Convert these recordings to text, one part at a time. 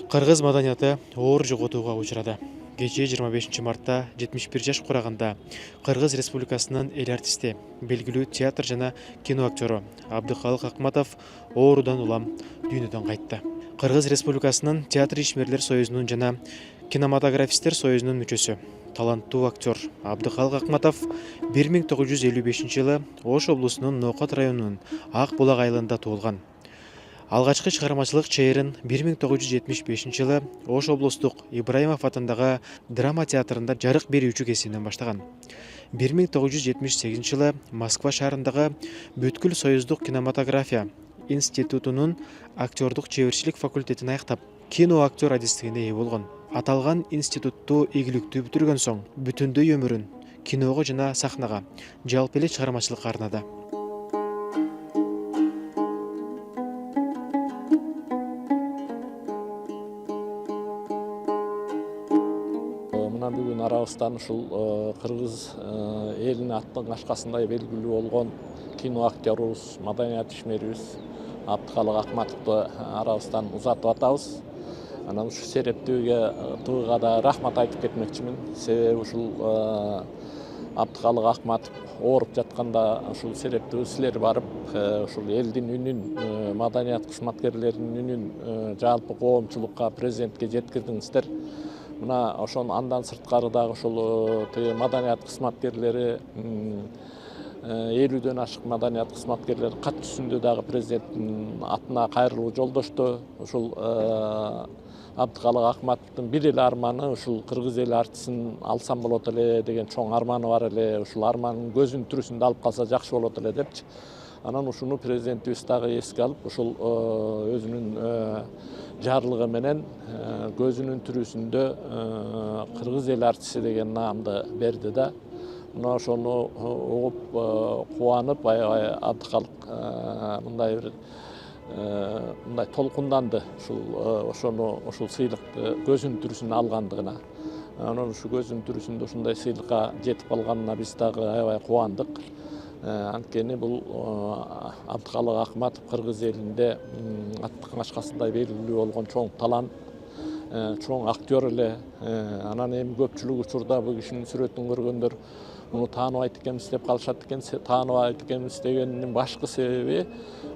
Кыргыз маданияты оор жоготууга учурады. Кечээ 25 мартта 71 жаш кураганда Кыргыз Республикасынын эл артисти, белгилүү театр жана кино актеру Абдыкалык Акматов оорудан улам дүйнөдөн кайтты. Кыргыз Республикасынын театр ишмерлер союзунун жана кинематографисттер союзунун мүчөсү, таланттуу актер Абдыкалык Акматов 1955 жылы Ош облусунун Ноокат районунун Ак Булак айылында туулган. Алгачкы чыгармачылык чейрин 1975 жылы Ош облустук Ибраимов атындагы драма театрында жарык берүүчү кесибинен баштаган. 1978 жылы Москва шаарындагы Бүткүл Союздук кинематография институтунун актердук чеберчилик факультетин аяктап, кино актер адистигине ээ болгон. Аталган институтту ийгиликтүү бүтүргөн соң бүтүндөй өмүрүн киного жана сахнага, жалпы эле чыгармачылыкка арнады. Мына бүгүн арабыздан ушул кыргыз элине аттын кашкасындай белгилүү болгон кино актерубуз, маданият ишмерибиз Абдыкалык Акматовду арабыздан узатып атабыз. Анан ушул серептүүгө тууга да рахмат айтып кетмекчимин. Себеби ушул Абдыкалык Акматов ооруп жатканда ушул серептүү силер барып, ушул элдин үнүн, маданият кызматкерлеринин үнүн жалпы коомчулукка, президентке жеткирдиңиздер. Мына ошону андан сырткары дагы ушул маданият кызматкерлери 50дөн ашык маданият кызматкерлери кат түзүндө дагы президенттин атына кайрылуу жолдошту. Ушул Абдыкалык Акматовдун бир эле арманы ушул кыргыз эл артисин алсам болот эле деген чоң арманы бар эле. Ушул арманын көзүнүн тирүүсүндө алып калса жакшы болот эле депчи. Анан ушуну президентибиз дагы эске алып, ушул өзүнүн жарлыгы менен көзүнүн тирүүсүндө кыргыз эл артиси деген наамды берди да. Мына ошону угуп кубанып, аябай Абдыкалык мындай толкунданды ушул сыйлыкты көзүнүн тирүүсүнө алгандыгына. Анан ушу көзүнүн тирүүсүндө ушундай сыйлыкка жетип калганына биз дагы аябай кубандык. Анткени бул Абдыкалык Акматов кыргыз элинде аттын кашкасындай белгилүү болгон чоң талант, чоң актер эле. Анан эми көпчүлүк учурда бул кишинин сүрөтүн көргөндөр муну тааныбайт экенбиз деп калышат экен. Тааныбайт экенбиз дегенинин башкы себеби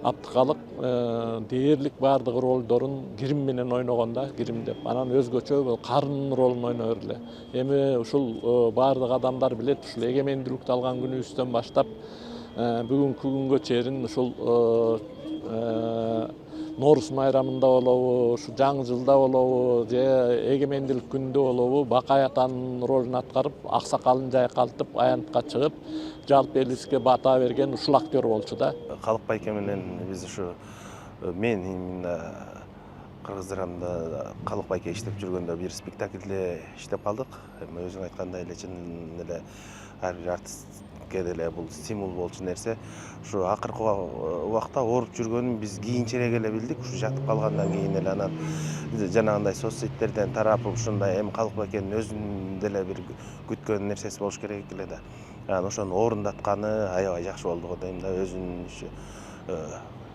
Абдыкалык дээрлик баардык ролдорун грим менен ойногон да, грим деп. Анан өзгөчө карын ролун ойной эле. Эми ушул баардык адамдар билет, ушул эгемендүүлүктү алган күнүбүздөн баштап бүгүнкү күнгө чейин ушул Нооруз майрамында болобу, ушу жаңы жылда болобу, же эгемендүүлүк күнүндө болобу, Бакай атанын ролун аткарып, аксакалын жайкалтып, аянтка чыгып, жалпы элибизге бата берген ушул актер болчу да. Калык байке менен биз ушу мен именно кыргыз драмада Калык байке иштеп жүргөндө бир спектакльде иштеп калдык. Эми өзүң айткандай эле чын эле ар бир артистке деле бул стимул болчу нерсе. Ушу акыркы убакта ооруп жүргөнүн биз кийинчерээк эле билдик. Ушу жатып калгандан кийин эле анан жанагындай соцсеттерден тарап ушундай эми Калык байкенин өзүнүн деле бир күткөн нерсеси болуш керек эле да. Анан ошону орундатканы аябай жакшы болду го дейм да. Өзүнүн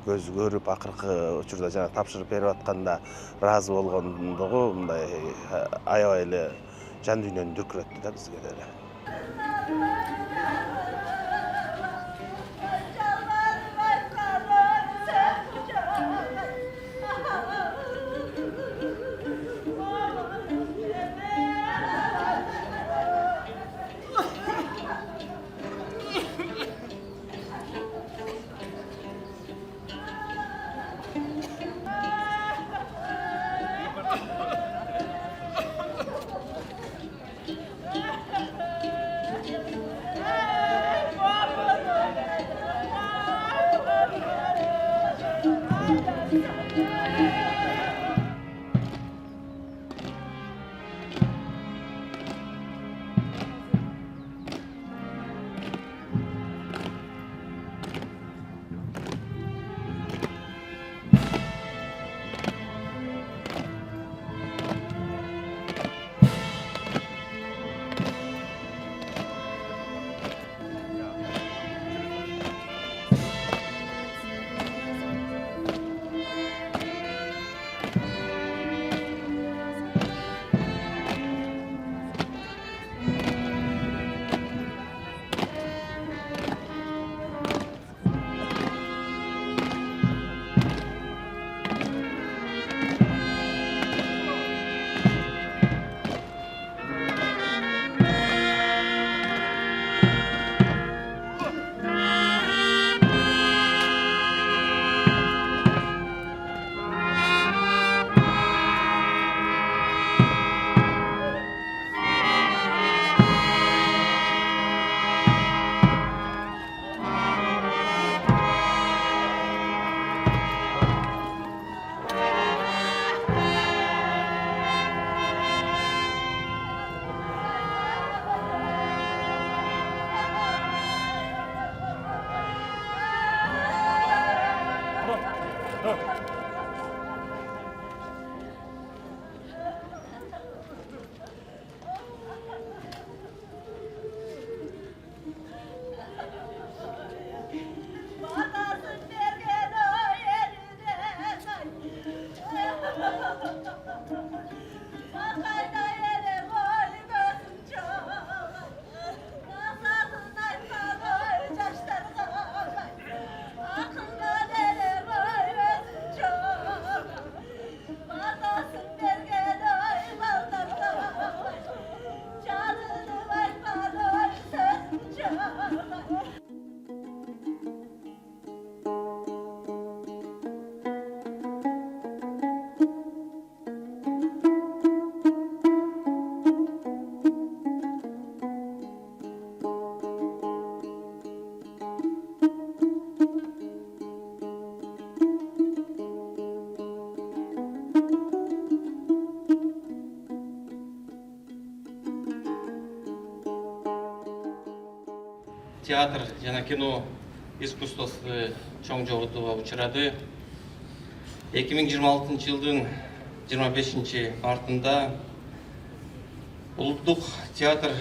көзү көрүп акыркы учурда жана тапшырып берип атканда ыраазы болгондугу мындай аябай эле жан дүйнөнү дүркүрөттү да бизге деле. театр жана кино искусствосы чоң жоготууга учурады. 2026 жылдын 25 мартында улуттук театр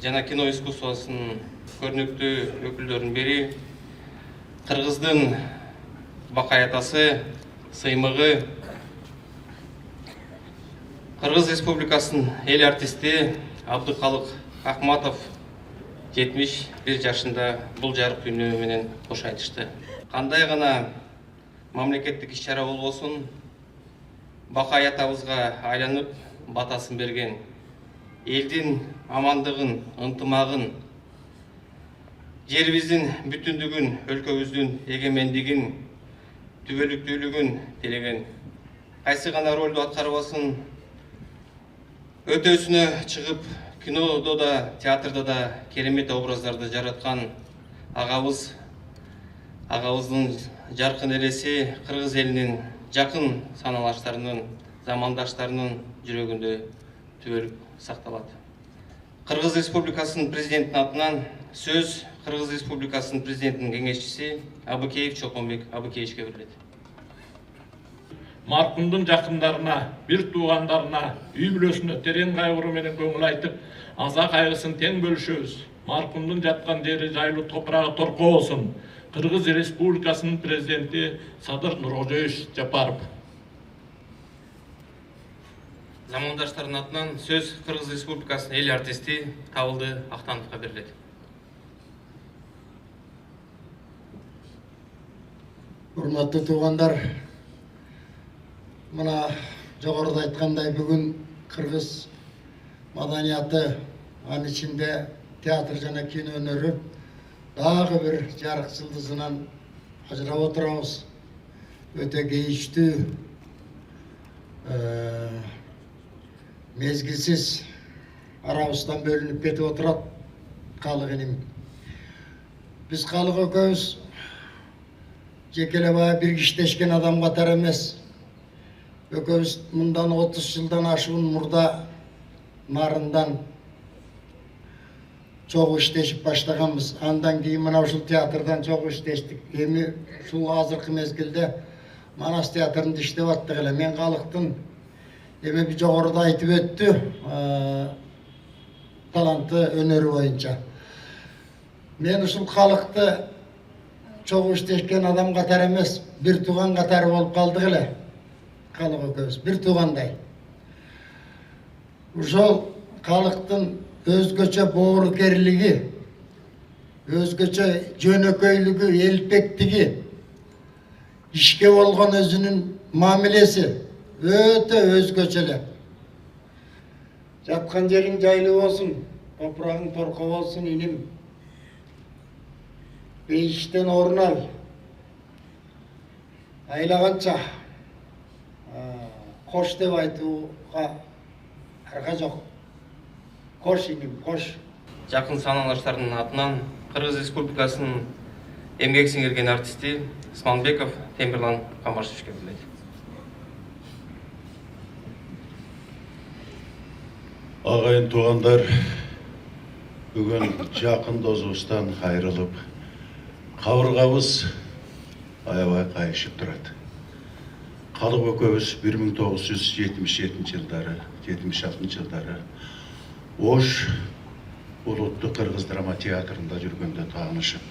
жана кино искусствосунун көрнөктүү өкүлдөрүнүн бири Кыргыздын Бакай атасы, сыймыгы, Кыргыз Республикасынын эл артисти Абдыкалык Акматов 71 жашында бул жарык күнү менен кош айтышты. Кандай гана мамлекеттик иш-чара болбосун, Бакай атабызга айланып батасын берген, элдин амандыгын, ынтымагын, жерибиздин бүтүндүгүн, өлкөбүздүн эгемендигин, түбөлүктүүлүгүн тилеген, кайсы гана ролду аткарбасын, өтөсүнө чыгып, кинодо да, театрда да керемет образдарды жараткан агабыздын жаркын элеси кыргыз элинин жакын саналаштарынын, замандаштарынын жүрөгүндө түбөлүп сакталат. Кыргыз Республикасынын президентинин атынан сөз Кыргыз Республикасынын президентинин кеңешчиси Абыкеев Чоконбек Абыкеевичке берилет. Маркумдун жакындарына, бир туугандарына, үй бүлөсүнө терең кайгыруу менен көңүл айтып, аза кайгысын тең бөлүшөбүз. Маркумдун жаткан жери жайлуу топурагы торко болсун. Кыргыз Республикасынын президенти Садыр Нуркожоевич Жапаров. Замандаштардын атынан сөз Кыргыз Республикасынын эл артисти Табылды Актановго берилет. Урматтуу туугандар, мына жогоруда айткандай бүгүн кыргыз маданияты, анын ичинде театр жана кино өнөрү дагы бир жарык жылдызынан ажырап отурабыз. Өтө кейиштүү, мезгилсиз арабыздан бөлүнүп кетип отурат калык иним. Биз калык экөөбүз жекелеп биргиштешкен адам катары эмес. Экөөбүз мындан 30 жылдан ашуун мурда нарындан чогуу иштешип баштаганбыз. Андан кийин мына ушул театрдан чогуу иштештик. Эми ушул азыркы мезгилде Манас театрында иштеп аттык эле. Мен калыктын эми бир жогоруда айтып өттү, таланты өнөрү боюнча. Мен ушул калыкты чогуу иштешкен адам катары эмес, бир тууган катары болуп калдык эле. Калык экөөбүз бир туугандай. Ушол калыктын өзгөчө боорукерлиги, өзгөчө жөнөкөйлүгү, элпектиги, ишке болгон өзүнүн мамилеси өтө өзгөчө эле. Жаткан жериң жайлуу болсун, топурагың торко болсун иним. Бейиштен орун ал. Айлаганча кош деп айтууга арга жок. Кош иним, кош. Жакын саналаштардын атынан Кыргыз Республикасынын эмгек сиңирген артисти Сманбеков Темирлан Камашевичке берилет. Агайын туугандар, бүгүн жакын досубуздан айрылып, кабыргабыз аябай кайышып турат. Калык экөөбүз 1977 жылдары, 76 жылдары Ош улуттук кыргыз драма театрында жүргөндө таанышып,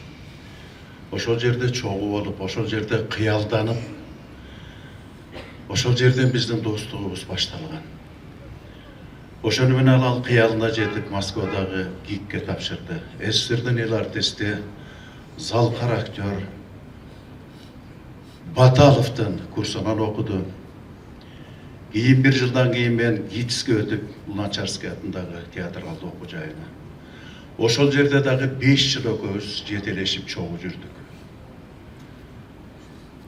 ошол жерде чогуу болуп, ошол жерде кыялданып, ошол жерден биздин достугубуз башталган. Ошону менен ал кыялына жетип Москвадагы ГИКке тапшырды. СССРдин эл артисти, залкар актер Баталовдун курсунан окуду. Кийин бир жылдан кийин мен ГИТИСке өтүп, Луначарский атындагы театралды окуу жайына. Ошол жерде дагы 5 жыл экөөбүз жетелешип чогуу жүрдүк.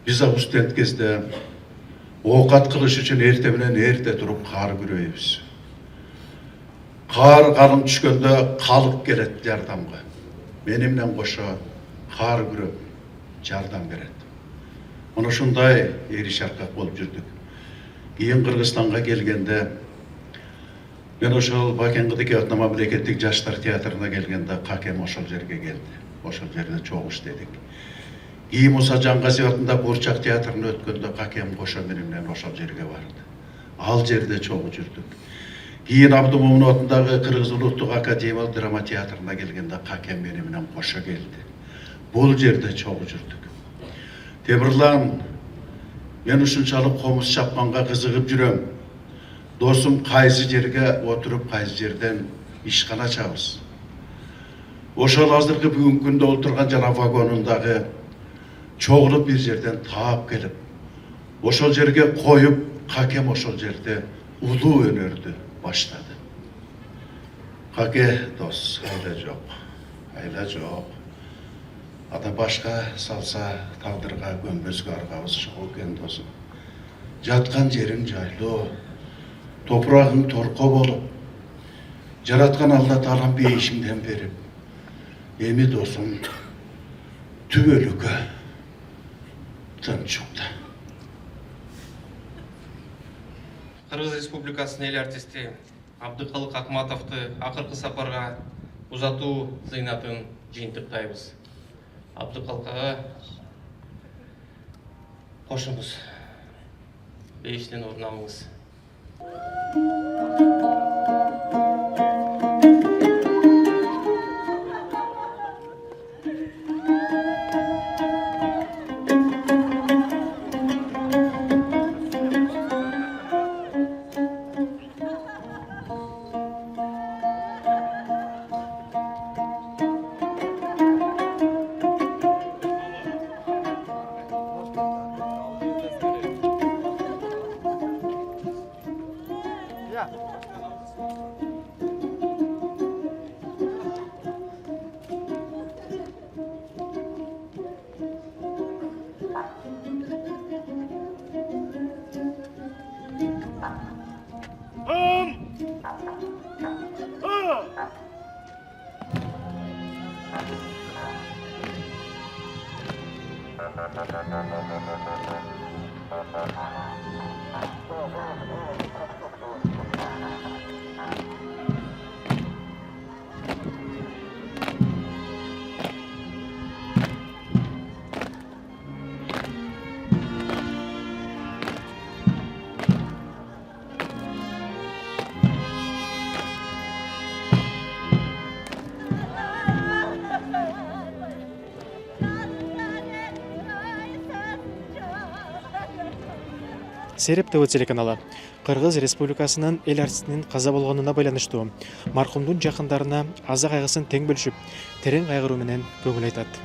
Биз студент кезде оокат кылыш үчүн эрте менен эрте туруп каар күрөйбүз. Каар калың түшкөндө калык келет жардамга. Мени менен кошо каар күрөп жардам берет. Мына ушундай эри шаркак болуп жүрдүк. Кийин Кыргызстанга келгенде мен ошол Бакенгидеги мамлекеттик жаштар театрына келгенде какем ошол жерге келди. ошол жерде чогуу иштедик. Кийин Муса Жаңгазиев атында Бурчак театрына өткөндө Какем кошо менен ошол жерге барды. Ал жерде чогуу жүрдүк. Кийин Абдымомун атындагы Кыргыз Улуттук академиялык драма театрына келгенде Какем менен кошо келди. Бул жерде чогуу жүрдүк. Темирлан, мен ушунчалык комуз чапканга кызыгып жүрөм. Досум кайсы жерге отуруп, кайсы жерден ишкана ачабыз. Ошол азыркы бүгүнкү күндө отурган жана вагонундагы чогулуп бир жерден таап келип, ошол жерге коюп, Какем ошол жерде улуу өнөрдү баштады. Каке дос, айла жок. Ада башка салса тагдырга көнбөскө аргабыз жок экен досум. Жаткан жериң жайлуу, топурагың торко болуп, жараткан Алла Таалам бейишиңден берип, эми досум түбөлүккө тынчукта. Кыргыз Республикасынын эл артисти Абдыкалык Акматовду акыркы сапарга узатуу зыйнатын жыйынтыктайбыз. Абдыкалыкка кошуңуз, бейиштен орун алыңыз. Сереп ТВ телеканалы Кыргыз Республикасынын эл артистинин каза болгонуна байланыштуу маркумдун жакындарына аза кайгысын тең бөлүшүп, терең кайгыруу менен көңүл айтат.